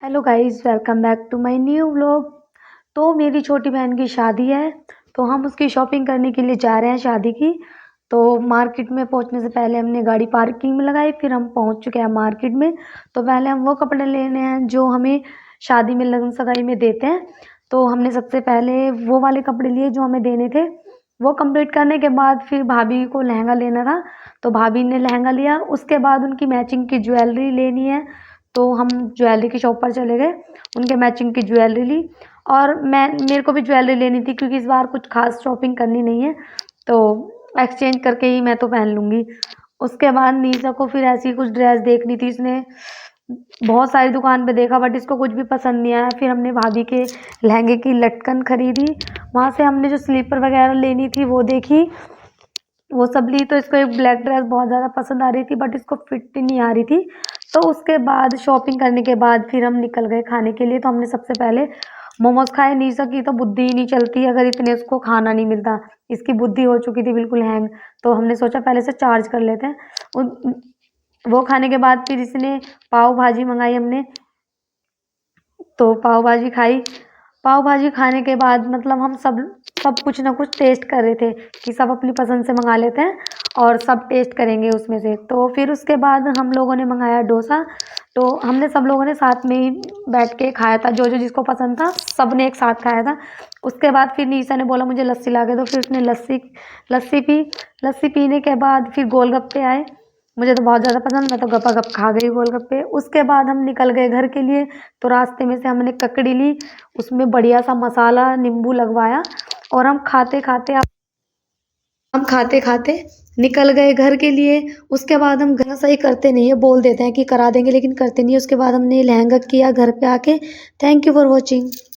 Hello guys, welcome back to my new vlog. तो मेरी छोटी बहन की शादी है, तो हम उसकी शॉपिंग करने के लिए जा रहे हैं शादी की। तो मार्केट में पहुंचने से पहले हमने गाड़ी पार्किंग में लगाई, फिर हम पहुंच चुके हैं मार्केट में। तो पहले हम वो कपड़े लेने हैं जो हमें शादी में लगन सगाई में देते हैं। तो हमने सबसे पहले वो वाले कपड़े लिए जो हमें देने थे। वो कंप्लीट करने के बाद फिर भाभी को लहंगा लेना था, तो भाभी ने लहंगा लिया। उसके बाद उनकी मैचिंग की ज्वेलरी लेनी है, तो हम ज्वेलरी की शॉप पर चले गए, उनके मैचिंग की ज्वेलरी ली। और मेरे को भी ज्वेलरी लेनी थी क्योंकि इस बार कुछ खास शॉपिंग करनी नहीं है, तो एक्सचेंज करके ही मैं तो पहन लूँगी। उसके बाद नीशा को फिर ऐसी कुछ ड्रेस देखनी थी, इसने बहुत सारी दुकान पे देखा बट इसको कुछ भी पसंद नहीं आया। फिर हमने भाभी के लहंगे की लटकन खरीदी, वहाँ से हमने जो स्लीपर वगैरह लेनी थी वो देखी, वो सब ली। तो इसको एक ब्लैक ड्रेस बहुत ज़्यादा पसंद आ रही थी बट इसको फिट ही नहीं आ रही थी। तो उसके बाद शॉपिंग करने के बाद फिर हम निकल गए खाने के लिए। तो हमने सबसे पहले मोमोज खाए। निशा की तो बुद्धि ही नहीं चलती अगर इतने उसको खाना नहीं मिलता, इसकी बुद्धि हो चुकी थी बिल्कुल हैंग। तो हमने सोचा पहले से चार्ज कर लेते हैं। वो खाने के बाद फिर इसने पाव भाजी मंगाई हमने, तो पाव भाजी खाई। पाव भाजी खाने के बाद मतलब हम सब सब कुछ ना कुछ टेस्ट कर रहे थे कि सब अपनी पसंद से मंगा लेते हैं और सब टेस्ट करेंगे उसमें से। तो फिर उसके बाद हम लोगों ने मंगाया डोसा। तो हमने सब लोगों ने साथ में ही बैठ के खाया था, जो जो जिसको पसंद था सब ने एक साथ खाया था। उसके बाद फिर निशा ने बोला मुझे लस्सी ला के दो, फिर उसने लस्सी लस्सी पी। लस्सी पीने के बाद फिर गोलगप्पे आए, मुझे तो बहुत ज़्यादा पसंद, मैं तो गपागप खा गई गोलगप्पे। उसके बाद हम निकल गए घर के लिए। तो रास्ते में से हमने ककड़ी ली, उसमें बढ़िया सा मसाला नींबू लगवाया और हम खाते खाते निकल गए घर के लिए। उसके बाद हम घर सही करते नहीं है, बोल देते हैं कि करा देंगे लेकिन करते नहीं है। उसके बाद हमने लहंगा किया घर पे आके। Thank you for watching.